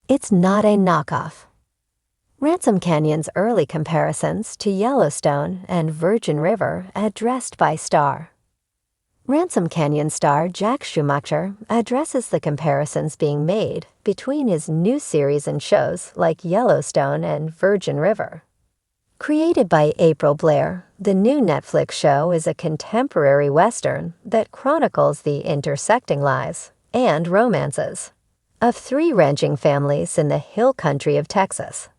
It's not a knockoff. Ransom Canyon's early comparisons to Yellowstone and Virgin River addressed by Star. Ransom Canyon star Jack Schumacher addresses the comparisons being made between his new series and shows like Yellowstone and Virgin River. Created by April Blair, the new Netflix show is a contemporary Western that chronicles the intersecting lives and romances of three ranching families in the hill country of Texas.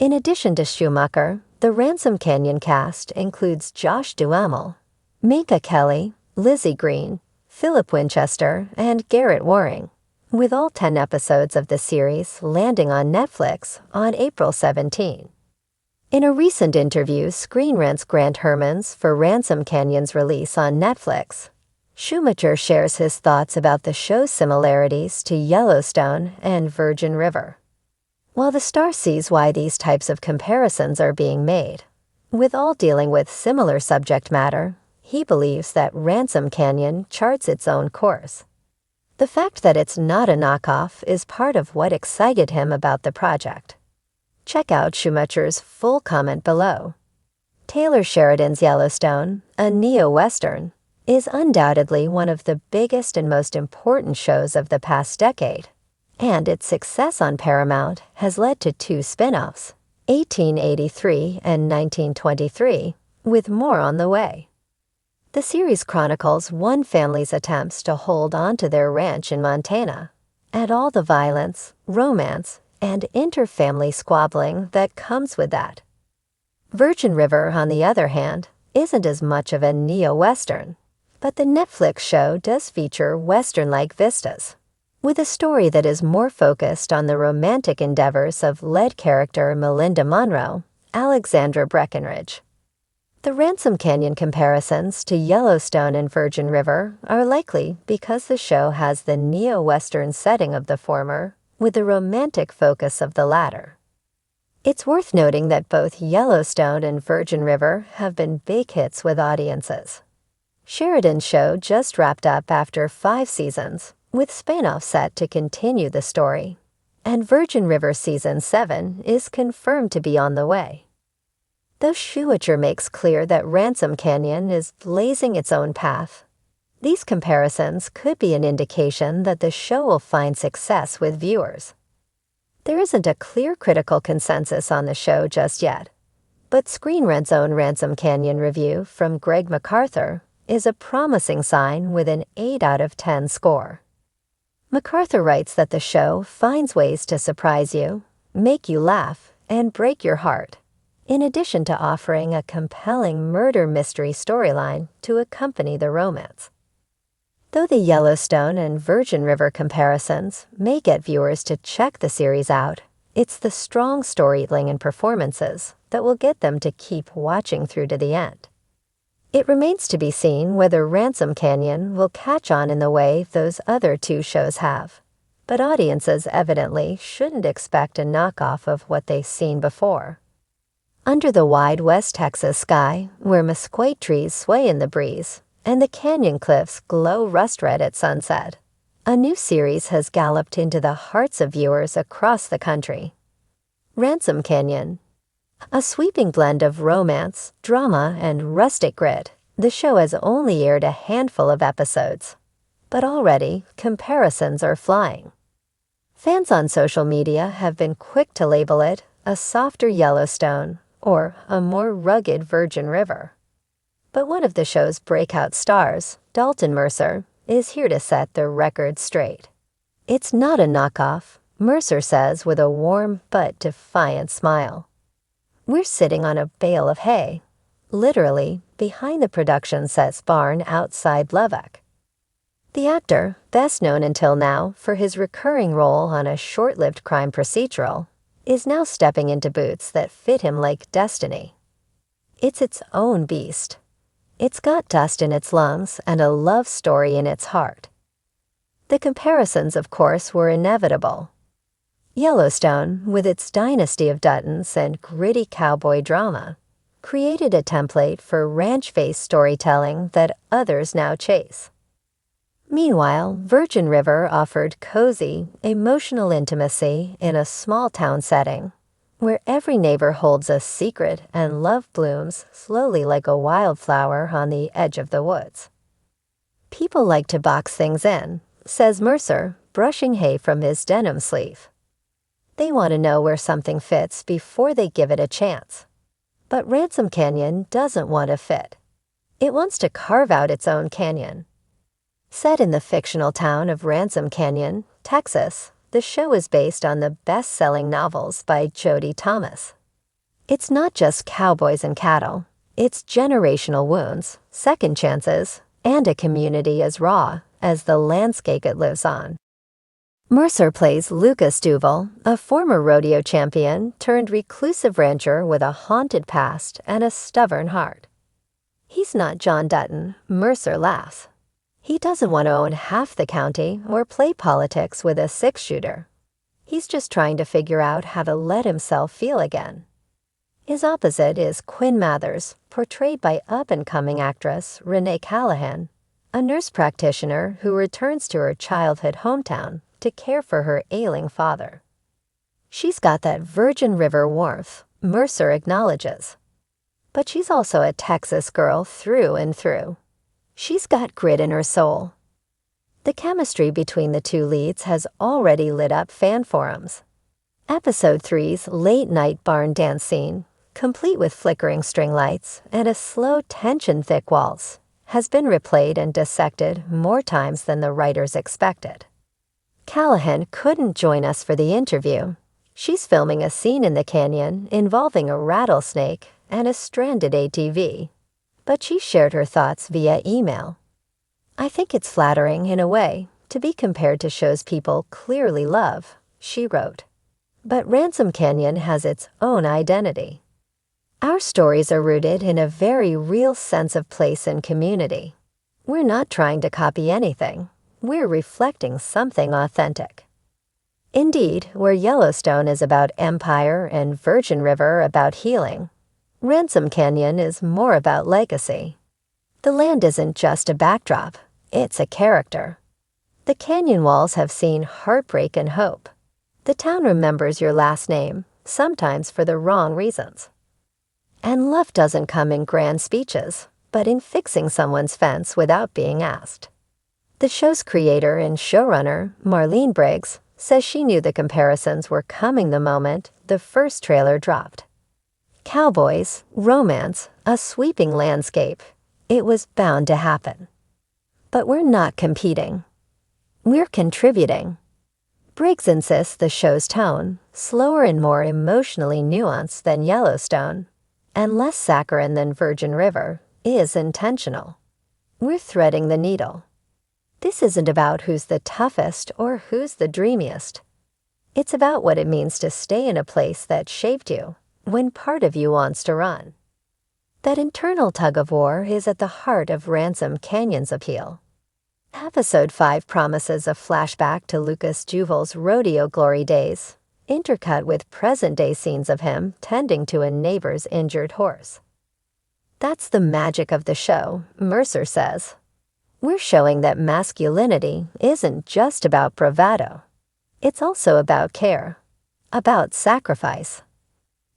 In addition to Schumacher, the Ransom Canyon cast includes Josh Duhamel, Minka Kelly, Lizzie Green, Philip Winchester, and Garrett Waring, with all 10 episodes of the series landing on Netflix on April 17. In a recent interview Screen Rant's Grant Hermans for Ransom Canyon's release on Netflix, Schumacher shares his thoughts about the show's similarities to Yellowstone and Virgin River. While the star sees why these types of comparisons are being made, with all dealing with similar subject matter, he believes that Ransom Canyon charts its own course. The fact that it's not a knockoff is part of what excited him about the project. Check out Schumacher's full comment below. Taylor Sheridan's Yellowstone, a neo-Western, is undoubtedly one of the biggest and most important shows of the past decade, and its success on Paramount has led to two spin-offs, 1883 and 1923, with more on the way. The series chronicles one family's attempts to hold on to their ranch in Montana, and all the violence, romance, and inter-family squabbling that comes with that. Virgin River, on the other hand, isn't as much of a neo-Western, but the Netflix show does feature Western-like vistas, with a story that is more focused on the romantic endeavors of lead character Melinda Monroe, Alexandra Breckenridge. The Ransom Canyon comparisons to Yellowstone and Virgin River are likely because the show has the neo-Western setting of the former with the romantic focus of the latter. It's worth noting that both Yellowstone and Virgin River have been big hits with audiences. Sheridan's show just wrapped up after 5 seasons, with spin-offs set to continue the story, and Virgin River Season 7 is confirmed to be on the way. Though Schumacher makes clear that Ransom Canyon is blazing its own path, these comparisons could be an indication that the show will find success with viewers. There isn't a clear critical consensus on the show just yet, but Screen Rant's own Ransom Canyon review from Greg MacArthur is a promising sign with an 8 out of 10 score. MacArthur writes that the show finds ways to surprise you, make you laugh, and break your heart, in addition to offering a compelling murder mystery storyline to accompany the romance. Though the Yellowstone and Virgin River comparisons may get viewers to check the series out, it's the strong storytelling and performances that will get them to keep watching through to the end. It remains to be seen whether Ransom Canyon will catch on in the way those other two shows have, but audiences evidently shouldn't expect a knockoff of what they've seen before. Under the wide West Texas sky, where mesquite trees sway in the breeze and the canyon cliffs glow rust red at sunset, a new series has galloped into the hearts of viewers across the country. Ransom Canyon. A sweeping blend of romance, drama, and rustic grit, the show has only aired a handful of episodes, but already comparisons are flying. Fans on social media have been quick to label it a softer Yellowstone or a more rugged Virgin River. But one of the show's breakout stars, Dalton Mercer, is here to set the record straight. It's not a knockoff, Mercer says with a warm but defiant smile. We're sitting on a bale of hay, literally behind the production set's barn outside Lubbock. The actor, best known until now for his recurring role on a short-lived crime procedural, is now stepping into boots that fit him like destiny. It's its own beast. It's got dust in its lungs and a love story in its heart. The comparisons, of course, were inevitable. Yellowstone, with its dynasty of Duttons and gritty cowboy drama, created a template for ranch-based storytelling that others now chase. Meanwhile, Virgin River offered cozy, emotional intimacy in a small-town setting, where every neighbor holds a secret and love blooms slowly like a wildflower on the edge of the woods. People like to box things in, says Mercer, brushing hay from his denim sleeve. They want to know where something fits before they give it a chance. But Ransom Canyon doesn't want to fit. It wants to carve out its own canyon. Set in the fictional town of Ransom Canyon, Texas, the show is based on the best-selling novels by Jody Thomas. It's not just cowboys and cattle. It's generational wounds, second chances, and a community as raw as the landscape it lives on. Mercer plays Lucas Duval, a former rodeo champion turned reclusive rancher with a haunted past and a stubborn heart. He's not John Dutton, Mercer laughs. He doesn't want to own half the county or play politics with a six-shooter. He's just trying to figure out how to let himself feel again. His opposite is Quinn Mathers, portrayed by up-and-coming actress Renee Callahan, a nurse practitioner who returns to her childhood hometown to care for her ailing father. She's got that Virgin River warmth, Mercer acknowledges. But she's also a Texas girl through and through. She's got grit in her soul. The chemistry between the two leads has already lit up fan forums. Episode 3's late-night barn dance scene, complete with flickering string lights and a slow tension-thick waltz, has been replayed and dissected more times than the writers expected. Callahan couldn't join us for the interview. She's filming a scene in the canyon involving a rattlesnake and a stranded ATV, but she shared her thoughts via email. I think it's flattering, in a way, to be compared to shows people clearly love, she wrote. But Ransom Canyon has its own identity. Our stories are rooted in a very real sense of place and community. We're not trying to copy anything. We're reflecting something authentic. Indeed, where Yellowstone is about empire and Virgin River about healing, Ransom Canyon is more about legacy. The land isn't just a backdrop, it's a character. The canyon walls have seen heartbreak and hope. The town remembers your last name, sometimes for the wrong reasons. And love doesn't come in grand speeches, but in fixing someone's fence without being asked. The show's creator and showrunner, Marlene Briggs, says she knew the comparisons were coming the moment the first trailer dropped. Cowboys, romance, a sweeping landscape. It was bound to happen. But we're not competing. We're contributing. Briggs insists the show's tone, slower and more emotionally nuanced than Yellowstone, and less saccharine than Virgin River, is intentional. We're threading the needle. This isn't about who's the toughest or who's the dreamiest. It's about what it means to stay in a place that shaped you when part of you wants to run. That internal tug-of-war is at the heart of Ransom Canyon's appeal. Episode 5 promises a flashback to Lucas Duval's rodeo glory days, intercut with present-day scenes of him tending to a neighbor's injured horse. That's the magic of the show, Mercer says. We're showing that masculinity isn't just about bravado. It's also about care, about sacrifice.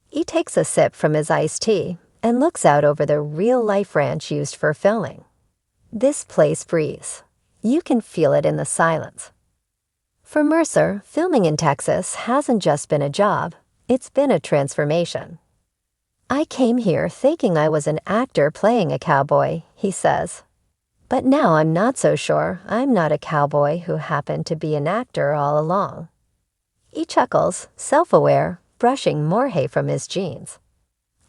He takes a sip from his iced tea and looks out over the real-life ranch used for filming. This place breathes. You can feel it in the silence. For Mercer, filming in Texas hasn't just been a job, it's been a transformation. I came here thinking I was an actor playing a cowboy, he says. But now I'm not so sure I'm not a cowboy who happened to be an actor all along. He chuckles, self-aware, brushing more hay from his jeans.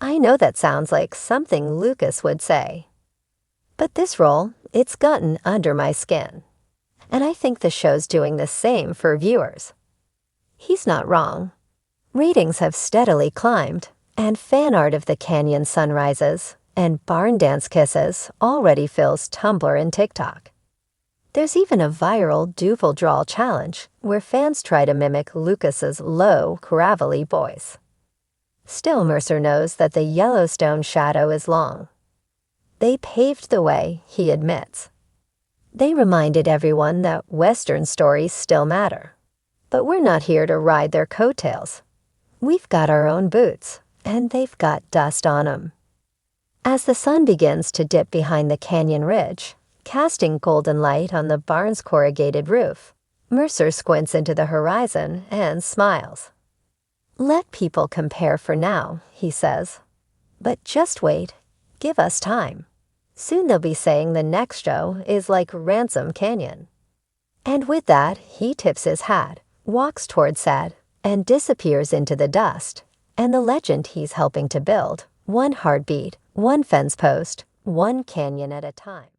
I know that sounds like something Lucas would say. But this role, it's gotten under my skin. And I think the show's doing the same for viewers. He's not wrong. Ratings have steadily climbed, and fan art of the canyon sunrises and barn dance kisses already fills Tumblr and TikTok. There's even a viral Duval drawl challenge where fans try to mimic Lucas's low, gravelly voice. Still, Mercer knows that the Yellowstone shadow is long. They paved the way, he admits. They reminded everyone that Western stories still matter. But we're not here to ride their coattails. We've got our own boots, and they've got dust on 'em. As the sun begins to dip behind the canyon ridge, casting golden light on the barn's corrugated roof, Mercer squints into the horizon and smiles. "Let people compare for now," he says. "But just wait. Give us time. Soon they'll be saying the next show is like Ransom Canyon." And with that, he tips his hat, walks toward Sad, and disappears into the dust, and the legend he's helping to build, one heartbeat, one fence post, one canyon at a time.